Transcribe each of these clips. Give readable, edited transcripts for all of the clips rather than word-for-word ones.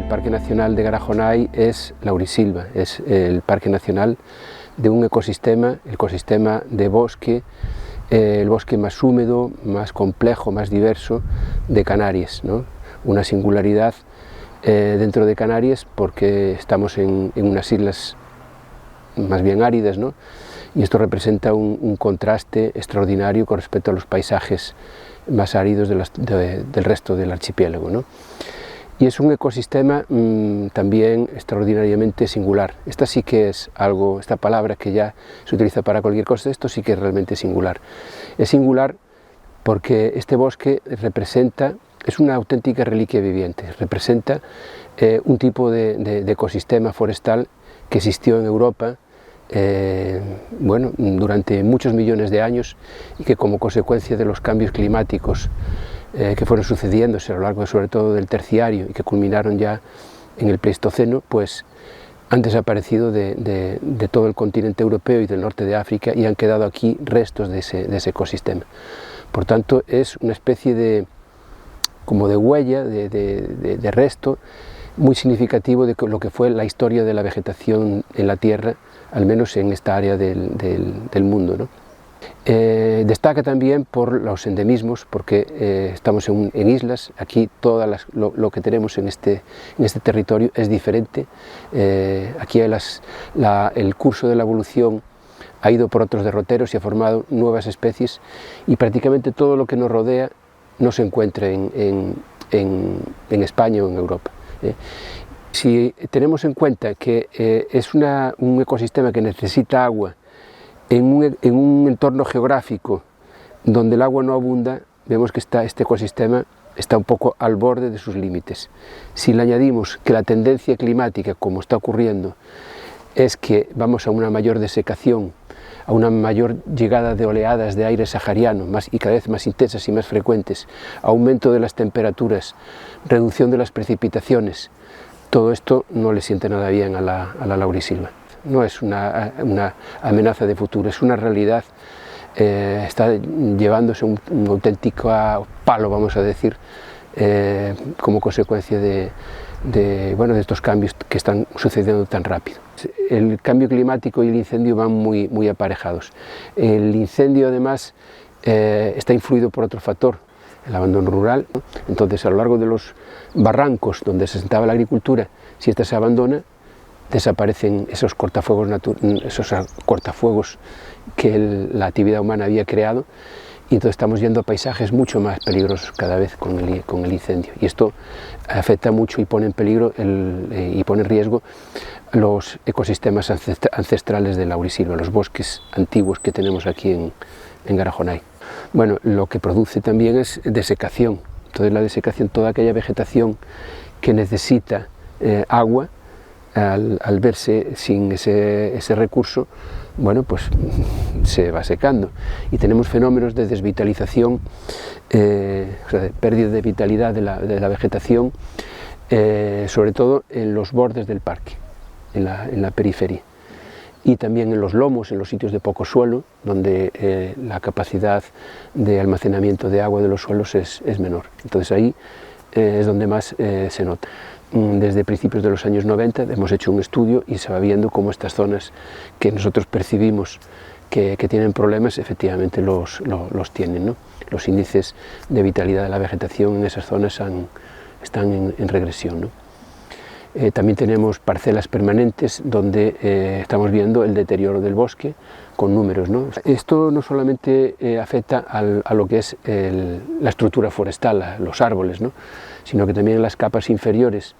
Parque Nacional de Garajonay es Laurisilva, es el parque nacional de un ecosistema, el ecosistema de bosque, el bosque más húmedo, más complejo, más diverso de Canarias, ¿no? Una singularidad dentro de Canarias porque estamos en unas islas más bien áridas, ¿no? Y esto representa un contraste extraordinario con respecto a los paisajes más áridos del resto del archipiélago, ¿no? Y es un ecosistema también extraordinariamente singular. Esta sí que es algo, esta palabra que ya se utiliza para cualquier cosa, esto sí que es realmente singular. Es singular porque este bosque representa, es una auténtica reliquia viviente, representa un tipo de ecosistema forestal que existió en Europa bueno, durante muchos millones de años y que como consecuencia de los cambios climáticos que fueron sucediéndose a lo largo sobre todo del Terciario y que culminaron ya en el Pleistoceno, pues han desaparecido de todo el continente europeo y del norte de África y han quedado aquí restos de ese ecosistema. Por tanto, es una especie como de huella, de resto muy significativo de lo que fue la historia de la vegetación en la Tierra, al menos en esta área del mundo, ¿no? Destaca también por los endemismos, porque estamos en islas, aquí todo lo que tenemos en este territorio es diferente, aquí el curso de la evolución ha ido por otros derroteros y ha formado nuevas especies y prácticamente todo lo que nos rodea no se encuentra en España o en Europa. Si tenemos en cuenta que es un ecosistema que necesita agua en un entorno geográfico donde el agua no abunda, vemos que este ecosistema está un poco al borde de sus límites. Si le añadimos que la tendencia climática, como está ocurriendo, es que vamos a una mayor desecación, a una mayor llegada de oleadas de aire sahariano y cada vez más intensas y más frecuentes, aumento de las temperaturas, reducción de las precipitaciones, todo esto no le siente nada bien a la laurisilva. No es una amenaza de futuro, es una realidad, está llevándose un auténtico palo, vamos a decir, como consecuencia de estos cambios que están sucediendo tan rápido. El cambio climático y el incendio van muy aparejados. El incendio además está influido por otro factor, el abandono rural. Entonces, a lo largo de los barrancos donde se asentaba la agricultura, si esta se abandona, desaparecen esos cortafuegos que la actividad humana había creado, y entonces estamos yendo a paisajes mucho más peligrosos cada vez con el incendio, y esto afecta mucho y pone en peligro y pone en riesgo los ecosistemas ancestrales de laurisilva, los bosques antiguos que tenemos aquí en Garajonay. Bueno, lo que produce también es desecación. Entonces la desecación, toda aquella vegetación que necesita agua, al verse sin ese recurso, bueno, pues se va secando y tenemos fenómenos de desvitalización, o sea, de pérdida de vitalidad de la vegetación, sobre todo en los bordes del parque, en la periferia, y también en los lomos, en los sitios de poco suelo, donde la capacidad de almacenamiento de agua de los suelos es menor. Entonces ahí es donde más se nota. Desde principios de los años 90 hemos hecho un estudio y se va viendo cómo estas zonas que nosotros percibimos que tienen problemas, efectivamente los tienen, ¿no? Los índices de vitalidad de la vegetación en esas zonas están en regresión, ¿no? También tenemos parcelas permanentes donde estamos viendo el deterioro del bosque con números, ¿no? Esto no solamente afecta a lo que es la estructura forestal, a los árboles, ¿no? Sino que también en las capas inferiores,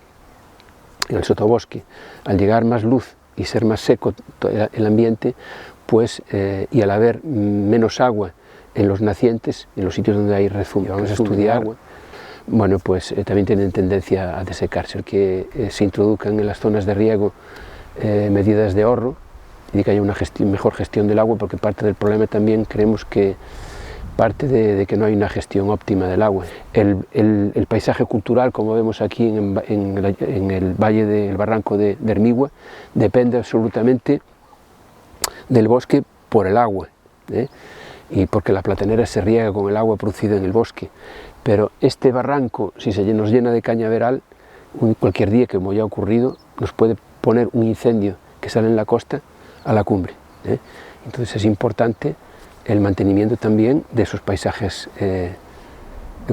en el sotobosque, al llegar más luz y ser más seco el ambiente, pues, y al haber menos agua en los nacientes, en los sitios donde hay rezumo, vamos a estudiar agua, bueno, pues también tienen tendencia a desecarse, que se introduzcan en las zonas de riego medidas de ahorro y que haya una mejor gestión del agua, porque parte del problema también creemos que parte de que no hay una gestión óptima del agua. El paisaje cultural, como vemos aquí en el valle del barranco de Hermigua, depende absolutamente del bosque por el agua, y porque la platanera se riega con el agua producida en el bosque. Pero este barranco, si se nos llena de cañaveral, cualquier día, como ya ha ocurrido, nos puede poner un incendio que sale en la costa a la cumbre. Entonces es importante el mantenimiento también de esos paisajes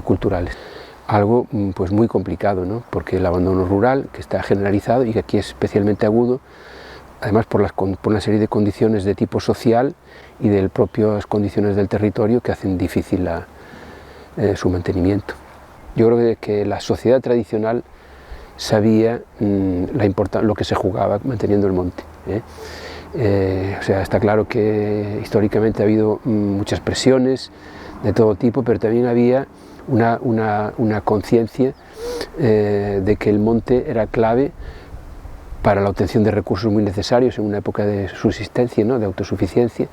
culturales. Algo pues muy complicado, ¿no? Porque el abandono rural, que está generalizado y que aquí es especialmente agudo, además por una serie de condiciones de tipo social y de propias condiciones del territorio que hacen difícil su mantenimiento. Yo creo que la sociedad tradicional sabía lo que se jugaba manteniendo el monte. O sea, está claro que históricamente ha habido muchas presiones de todo tipo, pero también había una conciencia de que el monte era clave para la obtención de recursos muy necesarios en una época de subsistencia, ¿no? De autosuficiencia,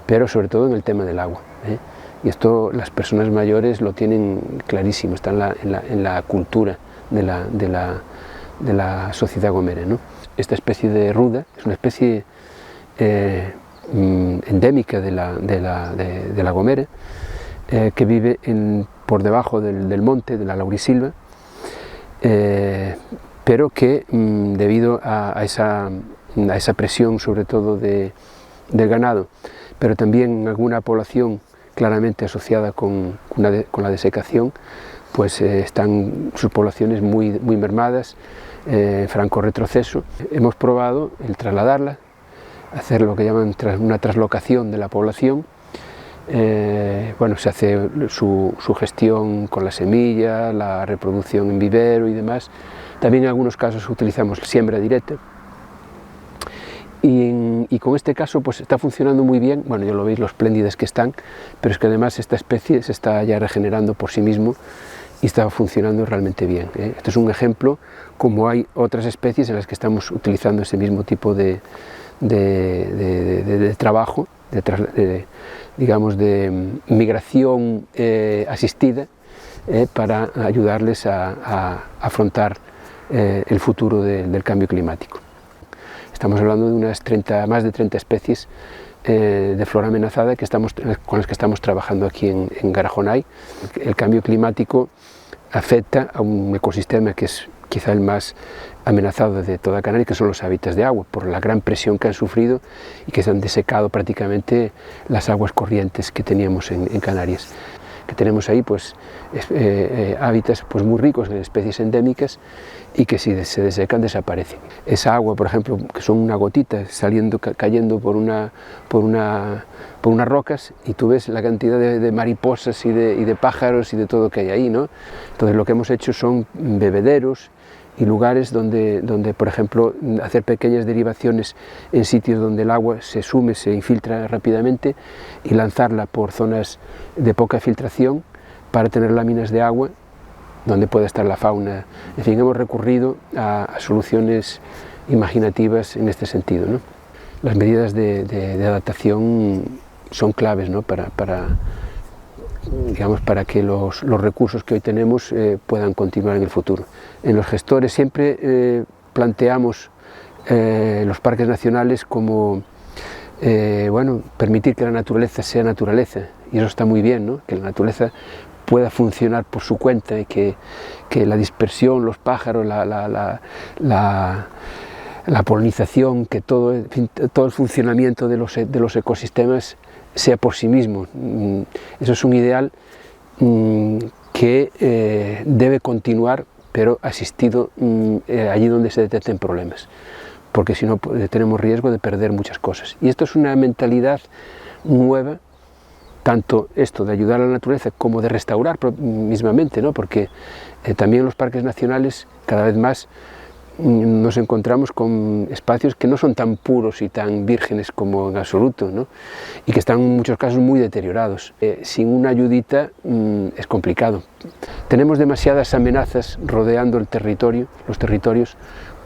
pero sobre todo en el tema del agua. Y esto las personas mayores lo tienen clarísimo, está en la cultura de la sociedad gomera, ¿no? Esta especie de ruda es una especie endémica de la Gomera, que vive por debajo del monte, de la laurisilva, pero que debido a esa presión sobre todo del ganado, pero también alguna población claramente asociada con la desecación, pues están sus poblaciones muy mermadas, franco retroceso. Hemos probado el trasladarla, hacer lo que llaman una traslocación de la población. Bueno, se hace su gestión con la semilla, la reproducción en vivero y demás. También en algunos casos utilizamos siembra directa. Y con este caso pues está funcionando muy bien. Bueno, ya lo veis lo espléndidas que están, pero es que además esta especie se está ya regenerando por sí mismo y está funcionando realmente bien. Este es un ejemplo, como hay otras especies en las que estamos utilizando ese mismo tipo de trabajo, digamos de migración asistida, para ayudarles a afrontar el futuro del cambio climático. Estamos hablando de más de 30 especies de flora amenazada con las que estamos trabajando aquí en Garajonay. El cambio climático afecta a un ecosistema que es quizá el más amenazado de toda Canarias, que son los hábitats de agua, por la gran presión que han sufrido y que se han desecado prácticamente las aguas corrientes que teníamos en Canarias. Que tenemos ahí pues hábitats pues muy ricos en especies endémicas y que si se desecan desaparecen. Esa agua, por ejemplo, que son una gotita cayendo por unas rocas, y tú ves la cantidad de mariposas y de pájaros y de todo que hay ahí, ¿no? Entonces lo que hemos hecho son bebederos y lugares donde, por ejemplo, hacer pequeñas derivaciones en sitios donde el agua se infiltra rápidamente, y lanzarla por zonas de poca filtración para tener láminas de agua donde pueda estar la fauna. En fin, hemos recurrido a soluciones imaginativas en este sentido, ¿no? Las medidas de adaptación son claves, ¿no? para que los recursos que hoy tenemos puedan continuar en el futuro. En los gestores siempre planteamos los parques nacionales como permitir que la naturaleza sea naturaleza, y eso está muy bien, ¿no? Que la naturaleza pueda funcionar por su cuenta, y que la dispersión, los pájaros, la polinización, que todo el funcionamiento de los ecosistemas sea por sí mismo. Eso es un ideal que debe continuar, pero asistido allí donde se detecten problemas, porque si no tenemos riesgo de perder muchas cosas. Y esto es una mentalidad nueva, tanto esto de ayudar a la naturaleza como de restaurar mismamente, ¿no? Porque también en los parques nacionales cada vez más nos encontramos con espacios que no son tan puros y tan vírgenes como en absoluto, ¿no? Y que están en muchos casos muy deteriorados. Sin una ayudita es complicado. Tenemos demasiadas amenazas rodeando los territorios,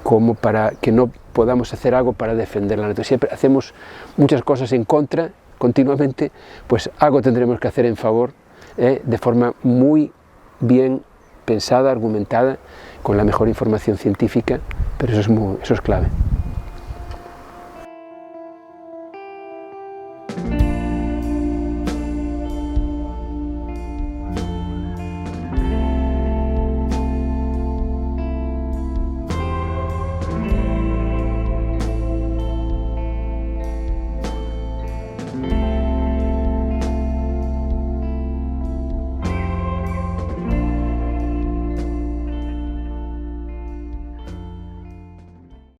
como para que no podamos hacer algo para defender la naturaleza. Siempre hacemos muchas cosas en contra continuamente, pues algo tendremos que hacer en favor, de forma muy bien pensada, argumentada, con la mejor información científica, pero eso es clave.